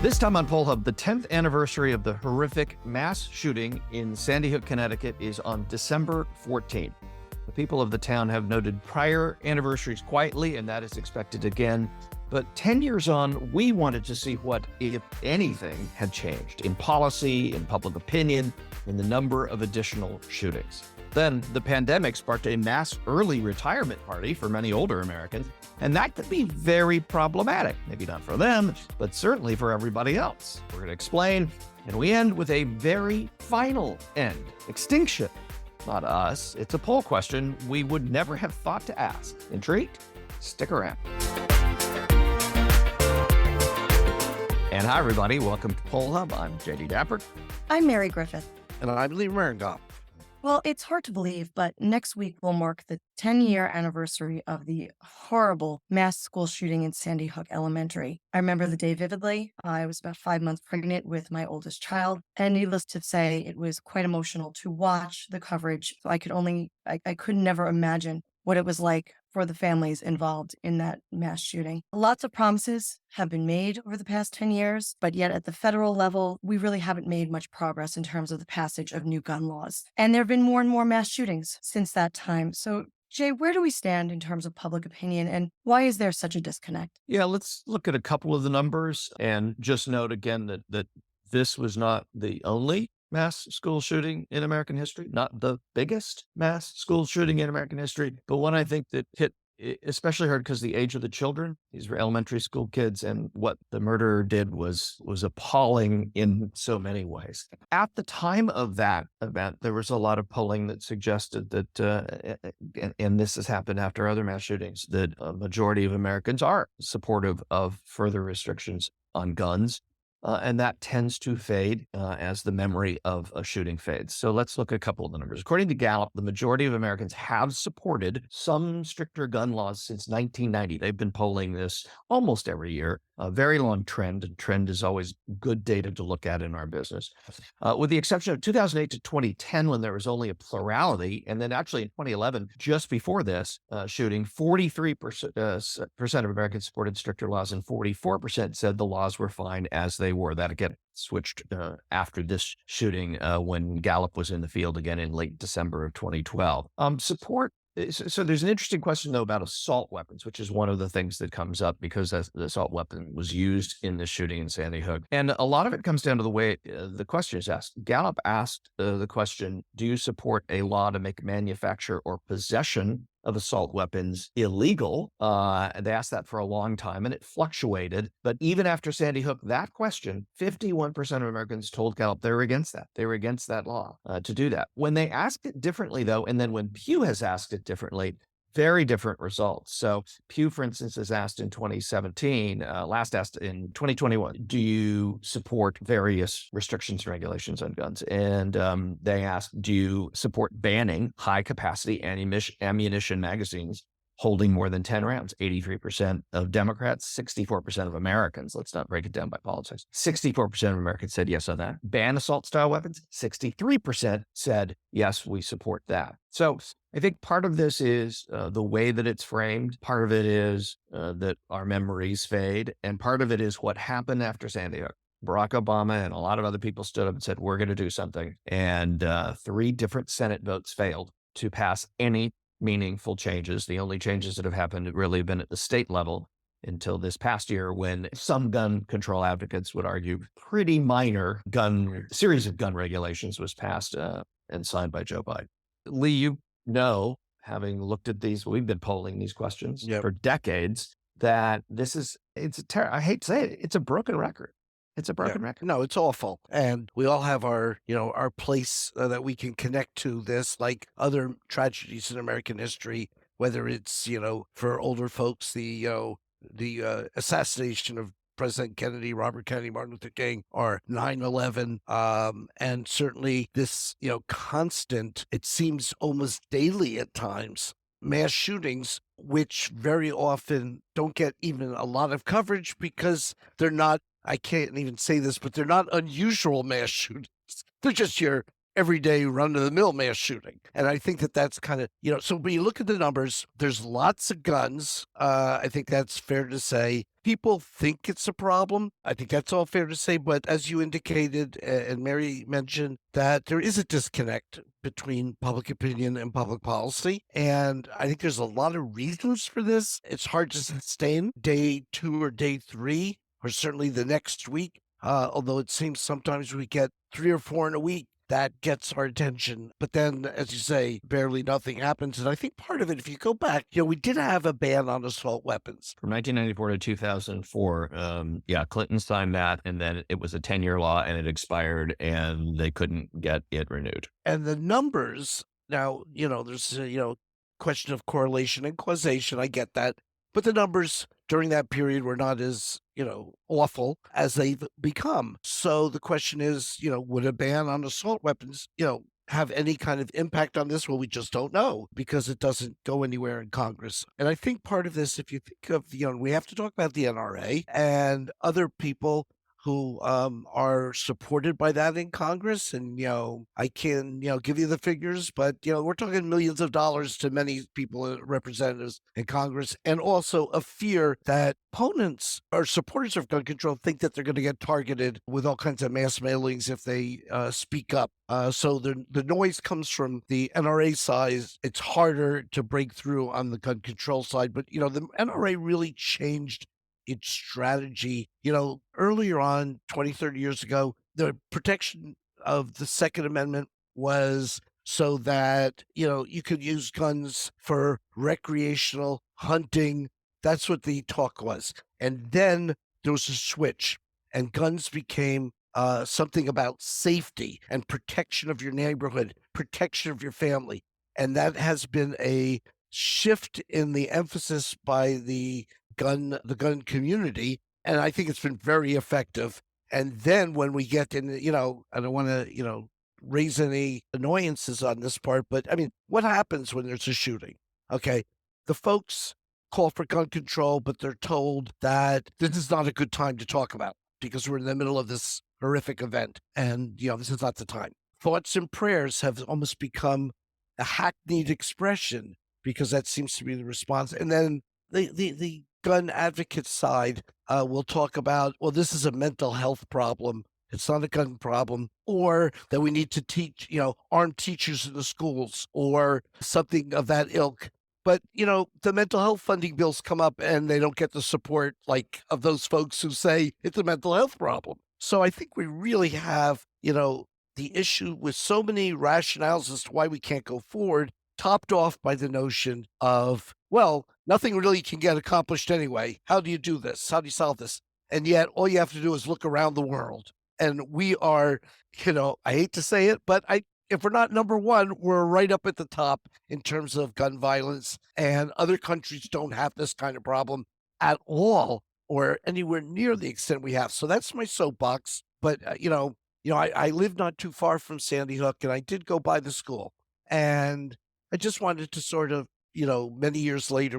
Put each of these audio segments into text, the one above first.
This time on Poll Hub, the 10th anniversary of the horrific mass shooting in Sandy Hook, Connecticut is on December 14th. The people of the town have noted prior anniversaries quietly, and that is expected again. But 10 years on, we wanted to see what, if anything, had changed in policy, in public opinion, in the number of additional shootings. Then the pandemic sparked a mass early retirement party for many older Americans, and that could be very problematic. Maybe not for them, but certainly for everybody else. We're going to explain, and we end with a very final end: extinction. Not us. It's a poll question we would never have thought to ask. Intrigued? Stick around. And hi, everybody. Welcome to Poll Hub. I'm JD Dapper. I'm Mary Griffith. And I'm Lee Marengoff. Well, it's hard to believe, but next week will mark the 10-year anniversary of the horrible mass school shooting in Sandy Hook Elementary. I remember the day vividly. I was about 5 months pregnant with my oldest child, and needless to say, it was quite emotional to watch the coverage. So I could never imagine what it was like for the families involved in that mass shooting. Lots of promises have been made over the past 10 years, but yet at the federal level, we really haven't made much progress in terms of the passage of new gun laws. And there have been more and more mass shootings since that time. So, Jay, where do we stand in terms of public opinion, and why is there such a disconnect? Yeah, let's look at a couple of the numbers and just note again that this was not the only mass school shooting in American history, not the biggest mass school shooting in American history, but one I think that hit especially hard because the age of the children. These were elementary school kids, and what the murderer did was appalling in so many ways. At the time of that event, there was a lot of polling that suggested that, and this has happened after other mass shootings, that a majority of Americans are supportive of further restrictions on guns. And that tends to fade as the memory of a shooting fades. So let's look at a couple of the numbers. According to Gallup, the majority of Americans have supported some stricter gun laws since 1990. They've been polling this almost every year. A very long trend, and trend is always good data to look at in our business. With the exception of 2008 to 2010, when there was only a plurality, and then actually in 2011, just before this shooting, 43% of Americans supported stricter laws, and 44% said the laws were fine as they were. That again switched after this shooting when Gallup was in the field again in late December of 2012. So there's an interesting question, though, about assault weapons, which is one of the things that comes up because the assault weapon was used in this shooting in Sandy Hook. And a lot of it comes down to the way the question is asked. Gallup asked the question, do you support a law to make manufacture or possession of assault weapons illegal? They asked that for a long time, and it fluctuated. But even after Sandy Hook, that question, 51% of Americans told Gallup they were against that. They were against that law to do that. When they asked it differently, though, and then when Pew has asked it differently, very different results. So Pew, for instance, is asked in 2017, last asked in 2021, do you support various restrictions and regulations on guns? And they asked, do you support banning high-capacity ammunition magazines holding more than 10 rounds? 83% of Democrats, 64% of Americans. Let's not break it down by politics. 64% of Americans said yes on that. Ban assault-style weapons? 63% said, yes, we support that. So I think part of this is the way that it's framed. Part of it is that our memories fade. And part of it is what happened after Sandy Hook. Barack Obama and a lot of other people stood up and said, we're going to do something. And 3 different Senate votes failed to pass any meaningful changes. The only changes that have happened have really been at the state level until this past year, when some gun control advocates would argue pretty minor series of gun regulations was passed and signed by Joe Biden. Lee, you know, having looked at these, we've been polling these questions for decades, that I hate to say it, it's a broken record. It's a broken record. No, it's awful. And we all have our place that we can connect to this, like other tragedies in American history, whether it's, for older folks, the assassination of President Kennedy, Robert Kennedy, Martin Luther King, or 9/11. And certainly this, constant, it seems almost daily at times, mass shootings, which very often don't get even a lot of coverage because they're not, I can't even say this, but they're not unusual mass shootings. They're just your everyday run of the mill mass shooting. And I think that that's kind of, so when you look at the numbers, there's lots of guns. I think that's fair to say. People think it's a problem. I think that's all fair to say. But as you indicated, and Mary mentioned, that there is a disconnect between public opinion and public policy. And I think there's a lot of reasons for this. It's hard to sustain day 2 or day 3, or certainly the next week. Although it seems sometimes we get 3 or 4 in a week, that gets our attention. But then, as you say, barely nothing happens. And I think part of it, if you go back, we did have a ban on assault weapons. From 1994 to 2004, yeah, Clinton signed that, and then it was a 10-year law, and it expired, and they couldn't get it renewed. And the numbers now, there's a, question of correlation and causation. I get that. But the numbers during that period were not as, awful as they've become. So the question is, would a ban on assault weapons, have any kind of impact on this? Well, we just don't know because it doesn't go anywhere in Congress. And I think part of this, if you think of, we have to talk about the NRA and other people who are supported by that in Congress. And, I can, give you the figures, but, we're talking millions of dollars to many people, representatives in Congress, and also a fear that opponents or supporters of gun control think that they're going to get targeted with all kinds of mass mailings if they speak up. So the noise comes from the NRA side. It's harder to break through on the gun control side, but, the NRA really changed its strategy. Earlier on, 20, 30 years ago, the protection of the Second Amendment was so that, you could use guns for recreational hunting. That's what the talk was. And then there was a switch, and guns became something about safety and protection of your neighborhood, protection of your family. And that has been a shift in the emphasis by the gun community, and I think it's been very effective. And then when we get in, I don't want to, raise any annoyances on this part, but I mean, what happens when there's a shooting? Okay, the folks call for gun control, but they're told that this is not a good time to talk about because we're in the middle of this horrific event, and this is not the time. Thoughts and prayers have almost become a hackneyed expression because that seems to be the response. And then the gun advocate side will talk about, well, this is a mental health problem. It's not a gun problem, or that we need to teach, armed teachers in the schools or something of that ilk. But, the mental health funding bills come up and they don't get the support like of those folks who say it's a mental health problem. So I think we really have, the issue with so many rationales as to why we can't go forward, topped off by the notion of, well, nothing really can get accomplished anyway. How do you do this? How do you solve this? And yet all you have to do is look around the world. And we are, I hate to say it, but if we're not number one, we're right up at the top in terms of gun violence. And other countries don't have this kind of problem at all or anywhere near the extent we have. So that's my soapbox. But, I live not too far from Sandy Hook, and I did go by the school. And I just wanted to sort of, many years later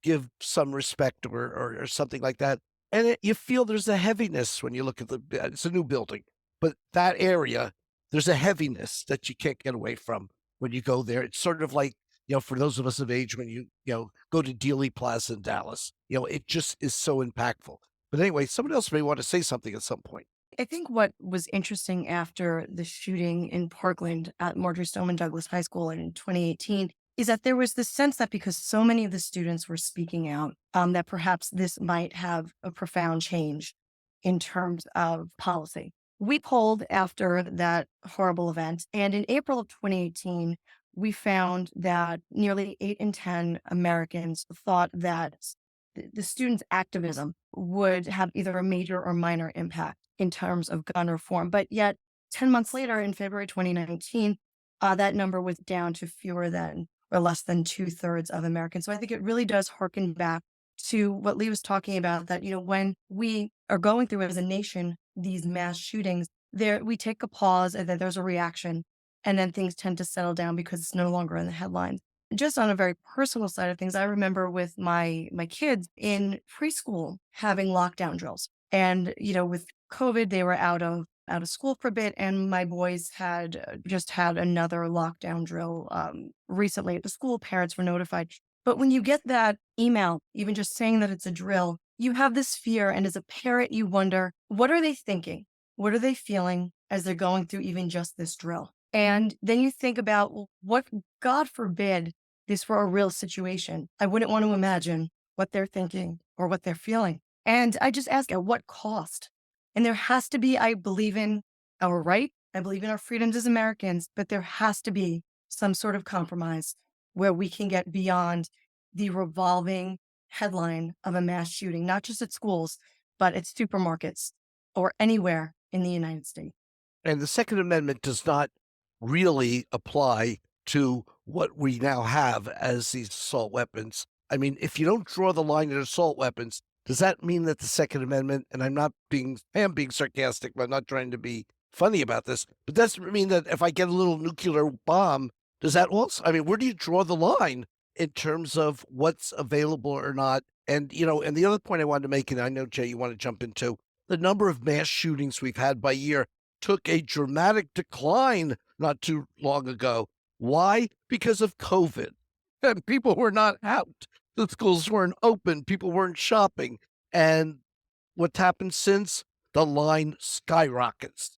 give some respect or something like that. And you feel there's a heaviness when you look at it's a new building, but that area, there's a heaviness that you can't get away from when you go there. It's sort of like, for those of us of age, when you go to Dealey Plaza in Dallas, it just is so impactful. But anyway, someone else may want to say something at some point. I think what was interesting after the shooting in Parkland at Marjorie Stoneman Douglas High School in 2018 is that there was this sense that because so many of the students were speaking out, that perhaps this might have a profound change in terms of policy. We polled after that horrible event, and in April of 2018, we found that nearly 8 in 10 Americans thought that the students' activism would have either a major or minor impact in terms of gun reform. But yet, 10 months later, in February 2019, that number was down to fewer than or less than 2/3 of Americans. So I think it really does harken back to what Lee was talking about, that, when we are going through as a nation these mass shootings, we take a pause and then there's a reaction, and then things tend to settle down because it's no longer in the headlines. Just on a very personal side of things, I remember with my kids in preschool having lockdown drills. And, with COVID, they were out of out of school for a bit, and my boys had just had another lockdown drill recently at the school. Parents were notified. But when you get that email, even just saying that it's a drill, you have this fear. And as a parent, you wonder, what are they thinking? What are they feeling as they're going through even just this drill? And then you think about, well, what, God forbid, this were a real situation. I wouldn't want to imagine what they're thinking or what they're feeling. And I just ask, at what cost? And there has to be, I believe in our right, I believe in our freedoms as Americans, but there has to be some sort of compromise where we can get beyond the revolving headline of a mass shooting, not just at schools, but at supermarkets or anywhere in the United States. And the Second Amendment does not really apply to what we now have as these assault weapons. I mean, if you don't draw the line at assault weapons, does that mean that the Second Amendment, and I am being sarcastic, but I'm not trying to be funny about this, but does it mean that if I get a little nuclear bomb, does that also, I mean, where do you draw the line in terms of what's available or not? And, and the other point I wanted to make, and I know, Jay, you want to jump into, the number of mass shootings we've had by year took a dramatic decline not too long ago. Why? Because of COVID. And people were not out. The schools weren't open. People weren't shopping. And what's happened since? The line skyrockets.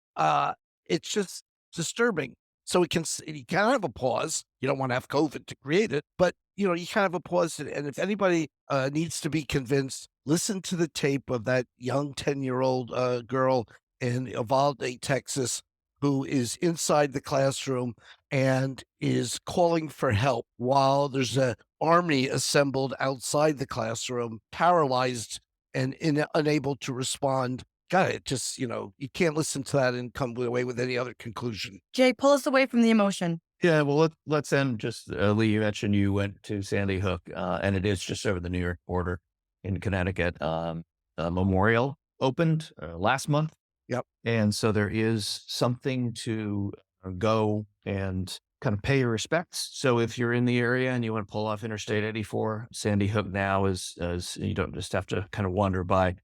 It's just disturbing. So you can have a pause. You don't want to have COVID to create it, but you can have a pause. And if anybody needs to be convinced, listen to the tape of that young 10-year-old girl in Uvalde, Texas, who is inside the classroom and is calling for help while there's an army assembled outside the classroom, paralyzed and unable to respond. God, it just, you can't listen to that and come away with any other conclusion. Jay, pull us away from the emotion. Yeah, well, let's end just, Lee, you mentioned you went to Sandy Hook, and it is just over the New York border in Connecticut. A memorial opened last month. Yep. And so there is something to go and kind of pay your respects. So if you're in the area and you want to pull off Interstate 84, Sandy Hook now is you don't just have to kind of wander by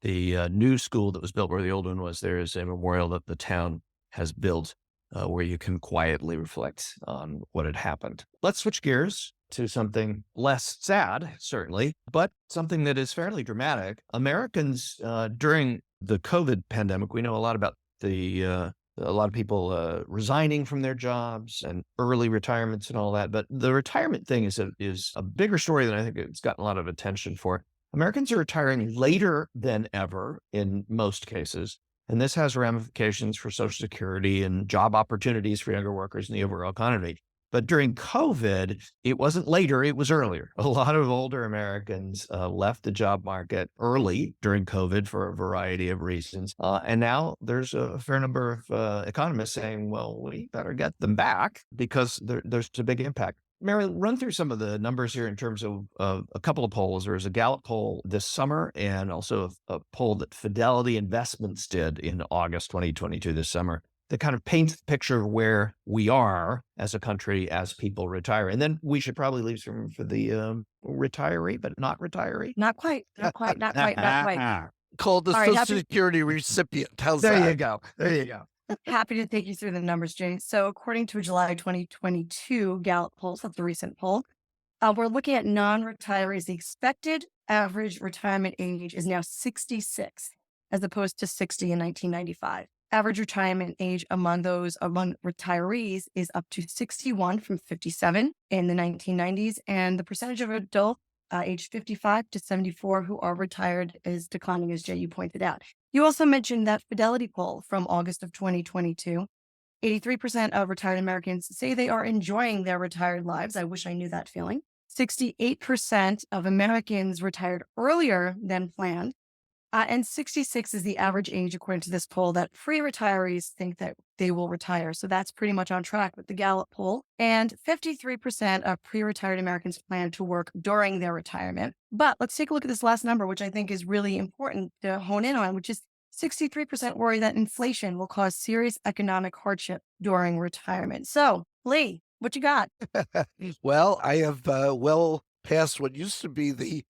the new school that was built where the old one was. There is a memorial that the town has built where you can quietly reflect on what had happened. Let's switch gears to something less sad, certainly, but something that is fairly dramatic. Americans during the COVID pandemic, we know a lot about a lot of people resigning from their jobs and early retirements and all that. But the retirement thing is a bigger story than I think it's gotten a lot of attention for. Americans are retiring later than ever in most cases. And this has ramifications for Social Security and job opportunities for younger workers in the overall economy. But during COVID, it wasn't later, it was earlier. A lot of older Americans left the job market early during COVID for a variety of reasons. And now there's a fair number of economists saying, well, we better get them back because there's a big impact. Mary, run through some of the numbers here in terms of a couple of polls. There was a Gallup poll this summer and also a poll that Fidelity Investments did in August 2022 this summer that kind of paints the picture of where we are as a country as people retire. And then we should probably leave some room for the retiree, but not retiree. Not quite, not quite, not quite, not quite. Called the All right, Social Security recipient. How's There that? you go. There you go. Happy to take you through the numbers, Jay. So according to a July 2022 Gallup poll, that's the recent poll, we're looking at non-retirees. The expected average retirement age is now 66, as opposed to 60 in 1995. Average retirement age among retirees is up to 61 from 57 in the 1990s. And the percentage of adults aged 55 to 74 who are retired is declining, as Jay, you pointed out. You also mentioned that Fidelity poll from August of 2022. 83% of retired Americans say they are enjoying their retired lives. I wish I knew that feeling. 68% of Americans retired earlier than planned. And 66 is the average age, according to this poll, that pre-retirees think that they will retire. So that's pretty much on track with the Gallup poll. And 53% of pre-retired Americans plan to work during their retirement. But let's take a look at this last number, which I think is really important to hone in on, which is 63% worry that inflation will cause serious economic hardship during retirement. So, Lee, what you got? Well, I have well past what used to be the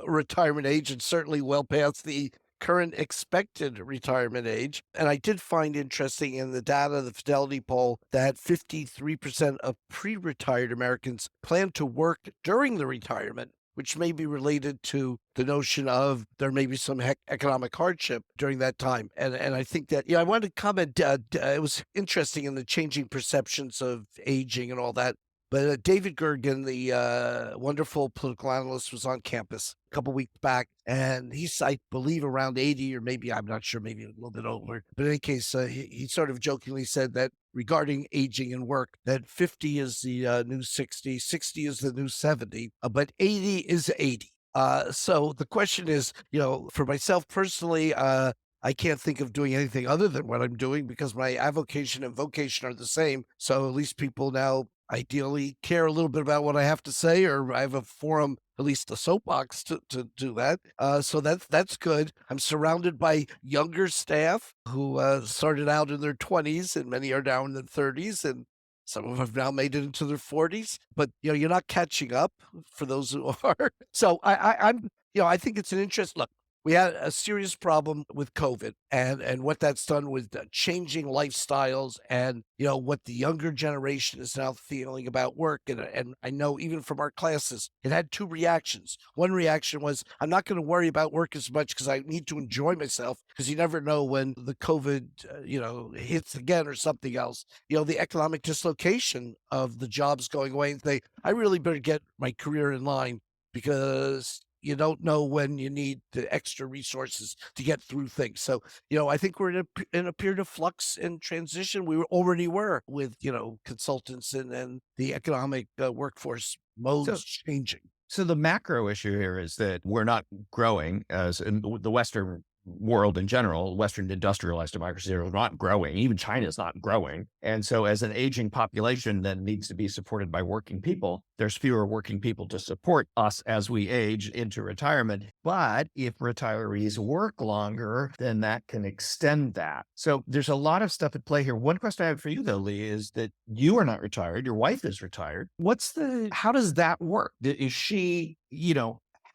retirement age, and certainly well past the current expected retirement age. And I did find interesting in the data, the Fidelity poll, that 53% of pre-retired Americans plan to work during the retirement, which may be related to the notion of there may be some economic hardship during that time. And I think that, I wanted to comment, it was interesting in the changing perceptions of aging and all that. But David Gergen, the wonderful political analyst, was on campus a couple weeks back, and he's, I believe, around 80, or maybe, I'm not sure, maybe a little bit older. But in any case, he sort of jokingly said that regarding aging and work, that 50 is the new 60, 60 is the new 70, but 80 is 80. So the question is, for myself personally, I can't think of doing anything other than what I'm doing because my avocation and vocation are the same. So at least people now ideally care a little bit about what I have to say, or I have a forum, at least a soapbox to do that. So that's good. I'm surrounded by younger staff who started out in their 20s, and many are now in their 30s, and some of them have now made it into their 40s. But you're not catching up for those who are. So I think it's an interest. Look, we had a serious problem with COVID and what that's done with changing lifestyles and, what the younger generation is now feeling about work. And I know even from our classes, it had two reactions. One reaction was, I'm not going to worry about work as much because I need to enjoy myself because you never know when the COVID, hits again or something else. The economic dislocation of the jobs going away and say, I really better get my career in line because you don't know when you need the extra resources to get through things. So, I think we're in a period of flux and transition. We already were with, consultants and the economic workforce So modes changing. So the macro issue here is that we're not growing as in the Western world in general. Western industrialized democracies are not growing. Even China is not growing. And so as an aging population that needs to be supported by working people, there's fewer working people to support us as we age into retirement. But if retirees work longer, then that can extend that. So there's a lot of stuff at play here. One question I have for you though, Lee, is that you are not retired. Your wife is retired. How does that work? Is she,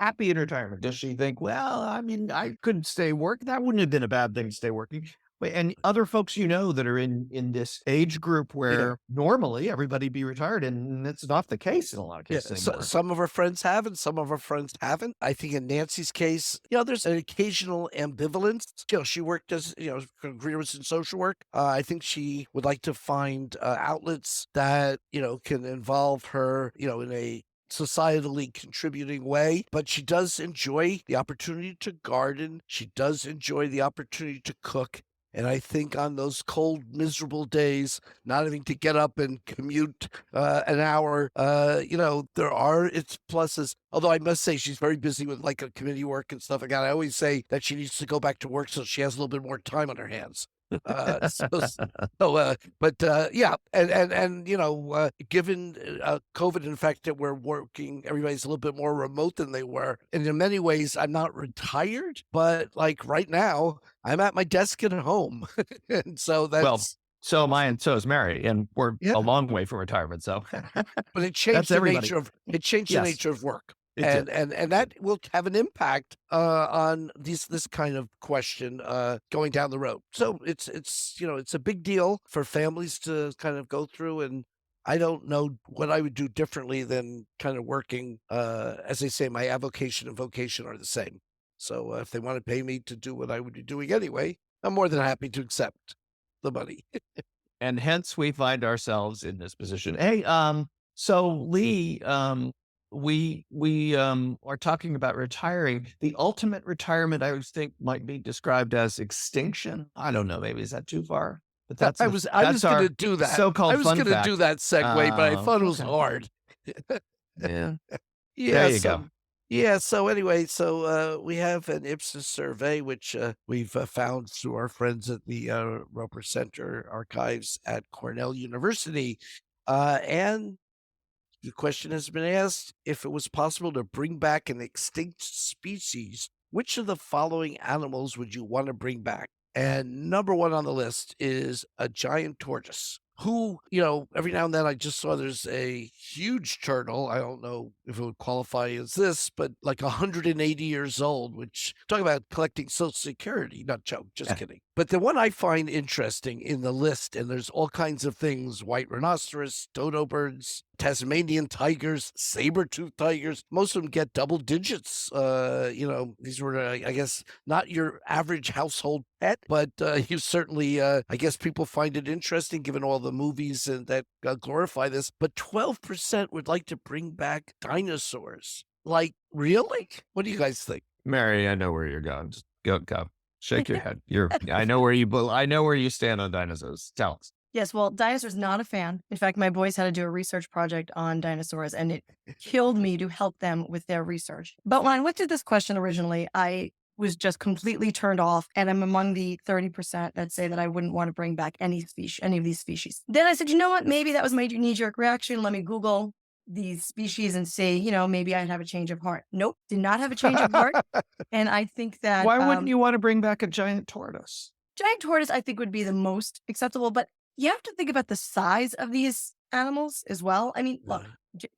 happy in retirement? Does she think, well, I mean, I couldn't stay work? That wouldn't have been a bad thing to stay working. And other folks that are in this age group Yeah. where normally everybody be retired, and it's not the case in a lot of Yeah, cases so, anymore. some of our friends have, and some of our friends haven't. I think in Nancy's case, there's an occasional ambivalence. She worked as, her career was in social work. I think she would like to find outlets that, can involve her, in a societally contributing way, but she does enjoy the opportunity to garden. She does enjoy the opportunity to cook. And I think on those cold, miserable days, not having to get up and commute an hour, there are its pluses. Although I must say she's very busy with like a committee work and stuff like that. I always say that she needs to go back to work so she has a little bit more time on her hands. Yeah, given COVID and the fact that we're working, everybody's a little bit more remote than they were, and in many ways, I'm not retired, but like right now, I'm at my desk at home, and so Well, that's so am I, and so is Mary, and we're yeah. a long way from retirement. So But that's everybody. it changed the Yes, nature of work. it did. And that will have an impact on this kind of question going down the road. So it's a big deal for families to kind of go through, and I don't know what I would do differently than kind of working. As they say, my avocation and vocation are the same. So if they want to pay me to do what I would be doing anyway, I'm more than happy to accept the money. And hence we find ourselves in this position. Hey, so Lee, we are talking about retiring. The ultimate retirement, I would think, might be described as extinction. I don't know. Maybe is that too far? But I was that's going to our do that. I so-called was fun going to do fact. that segue, but I thought it was Okay. hard. Yeah. There Yeah, you go. so anyway, we have an Ipsos survey, which we've found through our friends at the Roper Center Archives at Cornell University. And the question has been asked, if it was possible to bring back an extinct species, which of the following animals would you want to bring back? And number one on the list is a giant tortoise. who, every now and then I just saw there's a huge turtle. I don't know if it would qualify as this, but like 180 years old, which talk about collecting Social Security. Not joke, just kidding. But the one I find interesting in the list, and there's all kinds of things: white rhinoceros, dodo birds, Tasmanian tigers, saber-toothed tigers. Most of them get double digits. These were, I guess, not your average household pet, but you certainly, I guess people find it interesting given all the movies and that glorify this. But 12% would like to bring back dinosaurs. Like, really? What do you guys think? Mary, I know where you're going. Just go. Shake your head. I know where you stand on dinosaurs. Tell us. Yes, well, dinosaurs, not a fan. In fact, my boys had to do a research project on dinosaurs, and it killed me to help them with their research. But when I looked at this question originally, I was just completely turned off, and I'm among the 30% that say that I wouldn't want to bring back any of these species. Then I said, you know what? Maybe that was my knee-jerk reaction. Let me Google these species and see, maybe I'd have a change of heart. Nope, did not have a change of heart. And I think that Why wouldn't you want to bring back a giant tortoise? giant tortoise, I think, would be the most acceptable, but you have to think about the size of these animals as well. I mean, look,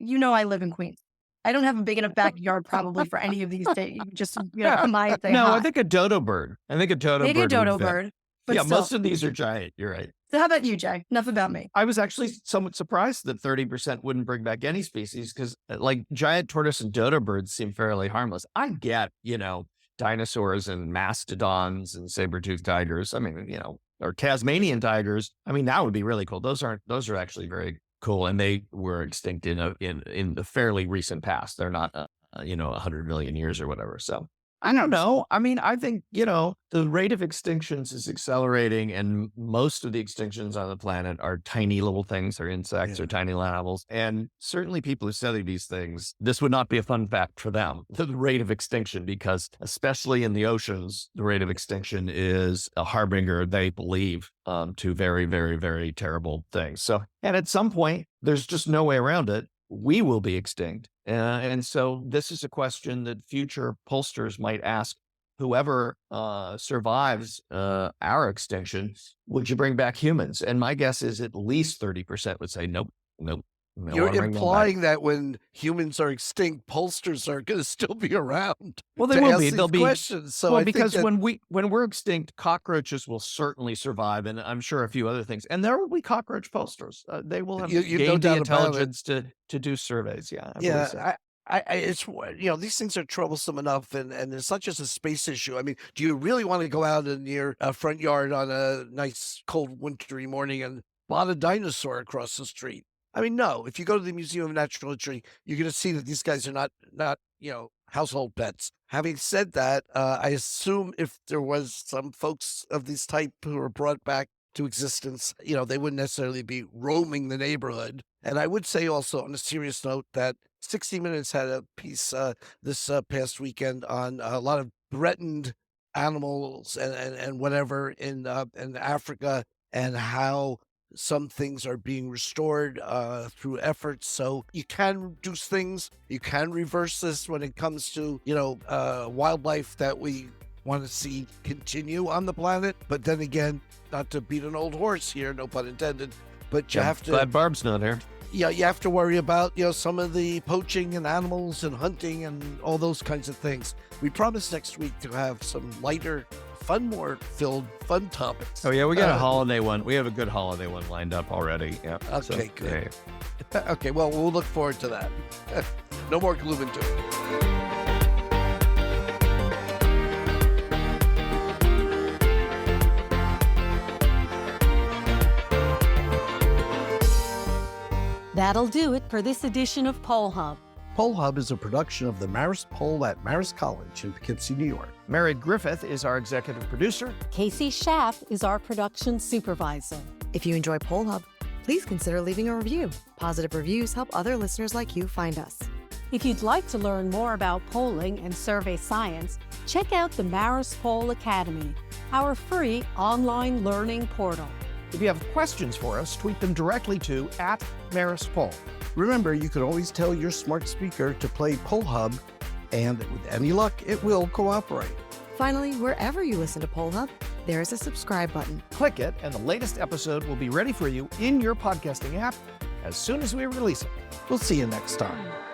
I live in Queens. I don't have a big enough backyard probably for any of these to just, come by and say No, hi. I think a dodo bird. Maybe a dodo bird. But Yeah, still. most of these are giant. You're right. So how about you, Jay? Enough about me. I was actually somewhat surprised that 30% wouldn't bring back any species because, like, giant tortoise and dodo birds seem fairly harmless. I get, dinosaurs and mastodons and saber-toothed tigers. I mean, or Tasmanian tigers. I mean, that would be really cool. Those are actually very cool, and they were extinct in the fairly recent past. They're not, 100 million years or whatever. So I don't know. I mean, I think, the rate of extinctions is accelerating, and most of the extinctions on the planet are tiny little things, or insects, or tiny little animals. And certainly people who study these things, this would not be a fun fact for them, the rate of extinction, because especially in the oceans, the rate of extinction is a harbinger, they believe, to very, very, very terrible things. So, and at some point, there's just no way around it. We will be extinct. And so this is a question that future pollsters might ask whoever survives our extinction. Would you bring back humans? And my guess is at least 30% would say, nope. You're implying that when humans are extinct, pollsters are going to still be around. Well, they will be. They'll be questions. So well, I because think that, when we're extinct, cockroaches will certainly survive, and I'm sure a few other things. And there will be cockroach pollsters. They will have no gained the doubt about it. intelligence to do surveys. Yeah, I believe so. it's these things are troublesome enough, and it's not just a space issue. I mean, do you really want to go out in your front yard on a nice cold wintry morning and spot a dinosaur across the street? I mean, no. If you go to the Museum of Natural History, you're going to see that these guys are not household pets. Having said that, I assume if there was some folks of this type who were brought back to existence, they wouldn't necessarily be roaming the neighborhood. And I would say also, on a serious note, that 60 Minutes had a piece this past weekend on a lot of threatened animals and whatever in Africa, and how some things are being restored through efforts. So you can reduce things. You can reverse this when it comes to, wildlife that we want to see continue on the planet. But then again, not to beat an old horse here, no pun intended, but you have to. Glad Barb's not here. Yeah, you have to worry about, some of the poaching and animals and hunting and all those kinds of things. We promise next week to have some lighter, more filled fun topics. Oh yeah, we got a holiday one. We have a good holiday one lined up already. Yeah. Okay, good. Yeah. Okay, well, we'll look forward to that. No more gloom and doom. That'll do it for this edition of Poll Hub. Poll Hub is a production of the Marist Poll at Marist College in Poughkeepsie, New York. Mary Griffith is our executive producer. Casey Schaff is our production supervisor. If you enjoy Poll Hub, please consider leaving a review. Positive reviews help other listeners like you find us. If you'd like to learn more about polling and survey science, check out the Marist Poll Academy, our free online learning portal. If you have questions for us, tweet them directly to @MaristPoll. Remember, you can always tell your smart speaker to play Poll Hub, and with any luck, it will cooperate. Finally, wherever you listen to Poll Hub, There is a subscribe button. Click it, and the latest episode will be ready for you in your podcasting app as soon as we release it. We'll see you next time.